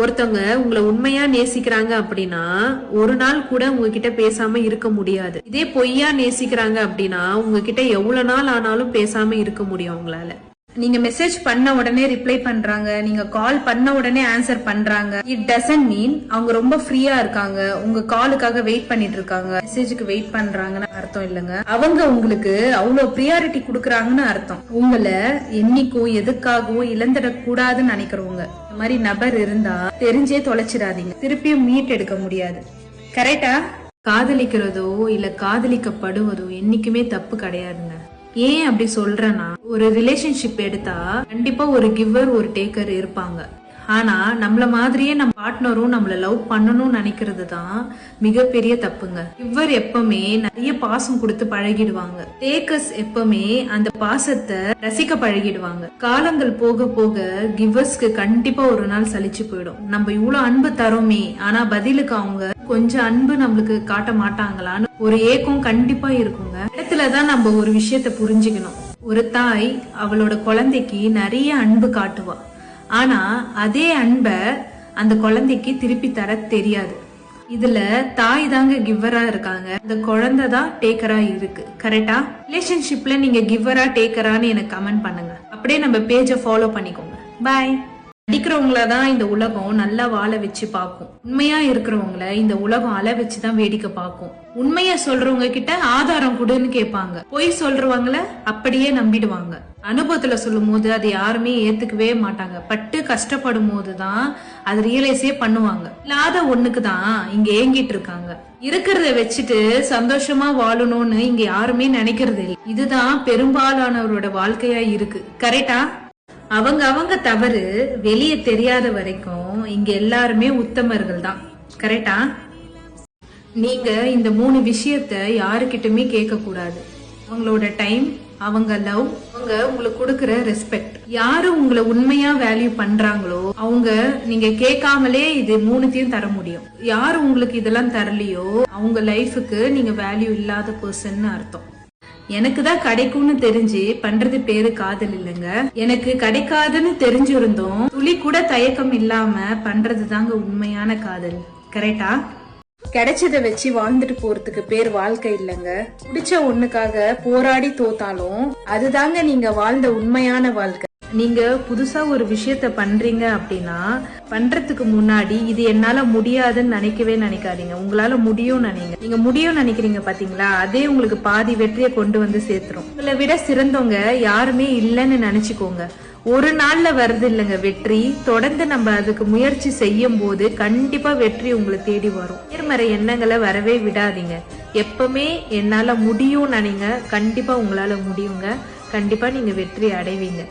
ஒருத்தவங்க உங்களை உண்மையா நேசிக்கிறாங்க அப்படின்னா ஒரு நாள் கூட உங்ககிட்ட பேசாம இருக்க முடியாது. இதே பொய்யா நேசிக்கிறாங்க அப்படின்னா உங்ககிட்ட எவ்வளவு நாள் ஆனாலும் பேசாம இருக்க முடியும் உங்களால. நீங்க மெசேஜ் பண்ண உடனே ரிப்ளை பண்றாங்க, நீங்க கால் பண்ண உடனே ஆன்சர் பண்றாங்க, இட் டசன்ட் மீன் அவங்க ரொம்ப ஃப்ரீயா இருக்காங்க, உங்க காலுக்காக வெயிட் பண்ணிட்டு இருக்காங்க, மெசேஜுக்கு வெயிட் பண்றாங்கன்னு அர்த்தம் இல்லங்க. அவங்க உங்களுக்கு அவ்வளவு ப்ரியாரிட்டி குடுக்கறாங்கன்னு அர்த்தம். உங்களை என்னைக்கும் எதுக்காகவும் இழந்துடக்கூடாதுன்னு நினைக்கிறவங்க இந்த மாதிரி நபர் இருந்தா தெரிஞ்சே தொலைச்சிடாதீங்க, திருப்பியும் மீட் எடுக்க முடியாது. கரெக்டா? காதலிக்கிறதோ இல்ல காதலிக்கப்படுவதோ என்னைக்குமே தப்பு கிடையாதுங்க. ஏன் அப்படி சொல்றேன்னா, ஒரு ரிலேஷன்ஷிப் எடுத்தா கண்டிப்பா ஒரு கிவர் ஒரு டேக்கர் இருப்பாங்க. ஆனா நம்மள மாதிரியே நம்ம பார்ட்னரும் நம்மள லவ் பண்ணணும்னு நினைக்கிறது தான் மிகப்பெரிய தப்புங்க. கிவர் எப்பவுமே நிறைய பாசம் கொடுத்து பழகிடுவாங்க, டேக்கர்ஸ் எப்பவுமே அந்த பாசத்தை ரசிக்க பழகிடுவாங்க. காலங்கள் போக போக கிவர்ஸ்க்கு கண்டிப்பா ஒரு நாள் சலிச்சு போயிடும். நம்ம இவ்வளவு அன்பு தரோமே, ஆனா பதிலுக்கு அவங்க கொஞ்சம் அன்பு நம்மளுக்கு காட்ட மாட்டாங்களான்னு ஒரு ஏக்கம் கண்டிப்பா இருக்குங்க. இடத்துலதான் நம்ம ஒரு விஷயத்த புரிஞ்சுக்கணும். ஒரு தாய் அவளோட குழந்தைக்கு நிறைய அன்பு காட்டுவா, ஆனா அதே அன்ப அந்த குழந்தைக்கு திருப்பி தர தெரியாது. இதுல தாய் தாங்க கிவ்வரா இருக்காங்க, அந்த குழந்தை தான் டேக்கரா இருக்கு. கரெக்டா? ரிலேஷன்ஷிப்ல நீங்க கிவ்வரா டேக்கரான்னு எனக்கு கமெண்ட் பண்ணுங்க. அப்படியே நம்ம பேஜை ஃபாலோ பண்ணிக்கோங்க. பாய். நடிக்கிறவங்களதான் இந்த உலகம் நல்லா வாழ வச்சு பார்க்கும். உண்மையா இருக்கிறவங்கள இந்த உலகம் அழ வச்சுதான் வேடிக்கை பார்க்கும். உண்மையா சொல்றவங்க கிட்ட ஆதாரம் கொடுன்னு கேட்பாங்க, பொய் சொல்றவங்கள அப்படியே நம்பிடுவாங்க. அனுபவத்துல சொல்லும் போது அது யாருமே ஏத்துக்கவே மாட்டாங்க. பட்டு கஷ்டப்படும் போதுதான் அது ரியலைஸே பண்ணுவாங்க. இல்லாத ஒண்ணுக்கு தான் இங்க ஏங்கிட்டு இருக்காங்க. இருக்கிறத வச்சுட்டு சந்தோஷமா வாழணும்னு இங்க யாருமே நினைக்கிறது இல்லை. இதுதான் பெரும்பாலானவரோட வாழ்க்கையா இருக்கு. கரெக்டா? அவங்க தவறு வெளியே தெரியாத வரைக்கும் இங்க எல்லாருமே உத்தமர்கள் தான். கரெக்டா? நீங்க இந்த 3 விஷயத்த யாருக்கிட்டுமே கேட்க கூடாது. அவங்களோட டைம், அவங்க லவ், அவங்க உங்களுக்கு கொடுக்கற ரெஸ்பெக்ட். யாரு உங்களை உண்மையா வேல்யூ பண்றாங்களோ அவங்க நீங்க கேட்காமலே இது 3த்தையும் தர முடியும். யாரு உங்களுக்கு இதெல்லாம் தரலையோ அவங்க லைஃபுக்கு நீங்க வேல்யூ இல்லாத பர்சன் அர்த்தம். எனக்கு தான் கிடைக்கும்னு தெரிஞ்சு பண்றது பேரு காதல் இல்லைங்க. எனக்கு கிடைக்காதுன்னு தெரிஞ்சிருந்தோம் துளி கூட தயக்கம் இல்லாம பண்றது தாங்க உண்மையான காதல். கரெக்டா? கிடைச்சத வச்சு வாழ்ந்துட்டு போறதுக்கு பேர் வாழ்க்கை இல்லைங்க. பிடிச்ச ஒண்ணுக்காக போராடி தோத்தாலும் அதுதாங்க நீங்க வாழ்ந்த உண்மையான வாழ்க்கை. நீங்க புதுசா ஒரு விஷயத்த பண்றீங்க அப்படின்னா பண்றதுக்கு முன்னாடி இது என்னால முடியாதுன்னு நினைக்கவே நினைக்காதீங்க. உங்களால முடியும் நினைங்க. நீங்க முடியும் நினைக்கிறீங்க பாத்தீங்களா, அதே உங்களுக்கு பாதி வெற்றியை கொண்டு வந்து சேர்த்துரும். உங்களை விட சிறந்தவங்க யாருமே இல்லைன்னு நினைச்சுக்கோங்க. ஒரு நாள்ல வருது இல்லைங்க வெற்றி. தொடர்ந்து நம்ம அதுக்கு முயற்சி செய்யும் போது கண்டிப்பா வெற்றி உங்களை தேடி வரும். நேர்மறை எண்ணங்களை வரவே விடாதீங்க. எப்பவுமே என்னால முடியும் நினைங்க. கண்டிப்பா உங்களால முடியுங்க. கண்டிப்பா நீங்க வெற்றி அடைவீங்க.